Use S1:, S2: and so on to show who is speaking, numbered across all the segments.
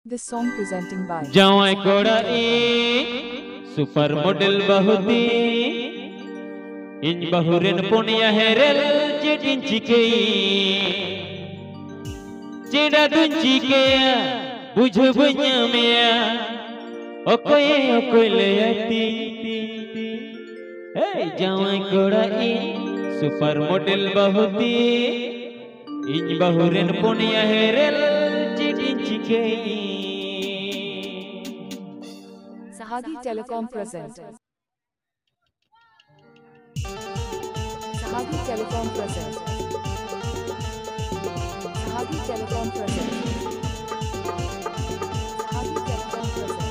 S1: This song presenting by
S2: Jawai kodai super model bahuti in bahurin punya herel jedin cikei ceda dun cikea buju bunya mea okoy leyati hey jawai kodai super model bahuti in bahurin punya herel jedin cikei.
S1: Sahagi Telecom present. Sahagi Telecom present. Sahagi Telecom present. Sahagi Telecom present.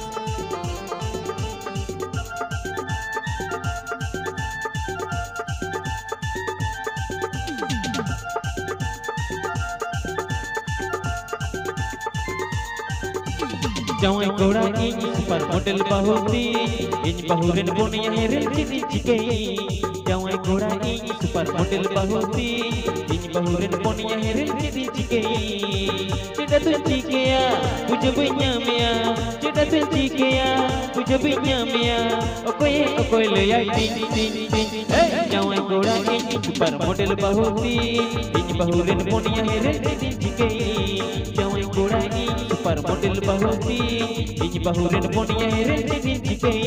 S2: Jawai kodai super model bahuti in bahurin punya herel jedin cikei. Jawai kodai super model bahuti in bahurin punya herel jedin cikei. Ceda tu cikea buju bunya mea ceda tu cikea buju bunya mea okoy leyai tin hey jawai kodai super model bahuti in bahurin punya herel jedin cikei. Jawai kodai super model bahuti in bahurin punya herel jedin cikei.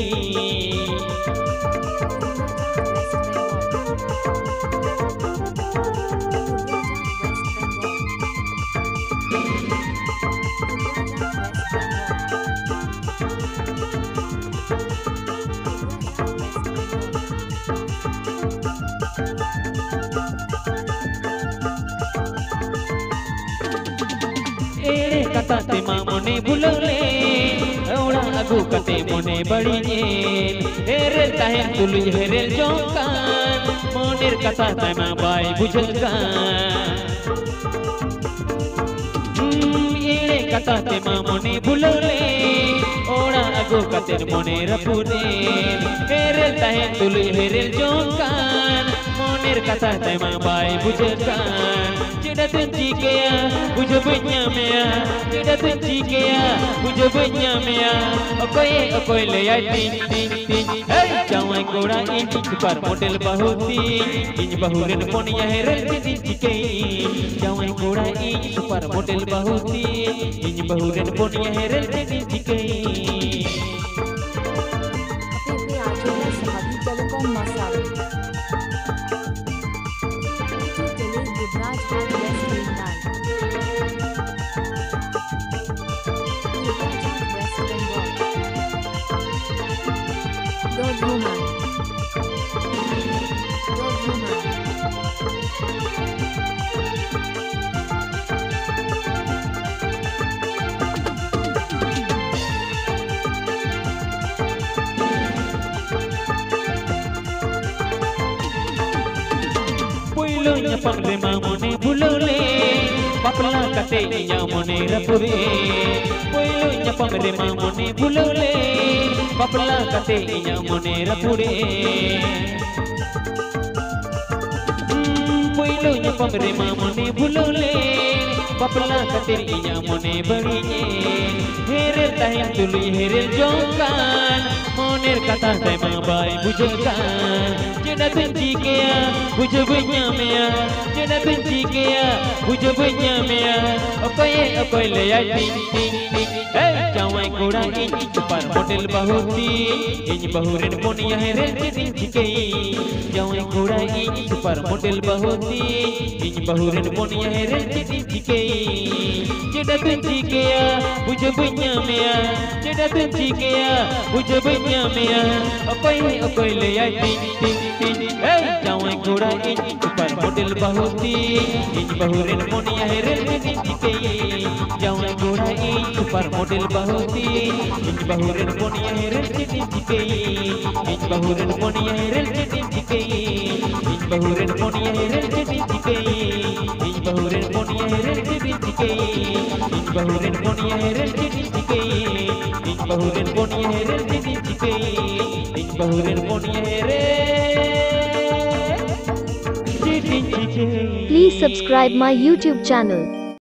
S2: Kata tema mone bulole orang aku kate mone badiin herel tahen tuluy herel jongkan monir kata tema bai bujelkan ire kata tema mone bulole orang aku kate mone rapunin herel tahen tuluy herel jongkan monir kata tema bai bujelkan. Ceda tu cikea buju bunya mea ceda tu cikea buju bunya mea okoy leyai tin hey jawai kodai super model bahuti in bahurin punya herel jedin cikei. Jawai kodai super model bahuti in bahurin punya herel jedin cikei.
S1: Apne aajona Sahagi Telecom masari. Gudraj and West Bengal. Gudraj and West Bengal. Dodhuman.
S2: Puilo nyapang rema mone bulole papla kate nya mone rapure. Puilo nyapang rema mone bulole papla kate nya mone rapure. Puilo nyapang rema mone bulole papla kate nya mone badiye herel tahen tuluy herel jongkan monir kata tema bai bujelkan. Ceda tu cikea buju bunya mea ceda tu cikea buju bunya mea okoy leyai tin hey jawai kodai super model bahuti in bahurin punya herel jedin cikei. Jawai kodai super model bahuti in bahurin punya herel jedin cikei. Ceda tu cikea buju bunya mea ceda tu cikea buju bunya mea okoy leyai tin hey jawai kodai super model bahuti in bahurin punya herel jedin cikei. Jawai kodai super model bahuti in bahurin punya herel jedin cikei. In bahurin punya herel jedin cikei. In bahurin punya herel jedin cikei. In bahurin punya herel jedin cikei. In bahurin punya herel jedin cikei. In bahurin punya herel jedin cikei. In bahurin punya herel jedin cikei.
S3: Please subscribe my YouTube channel.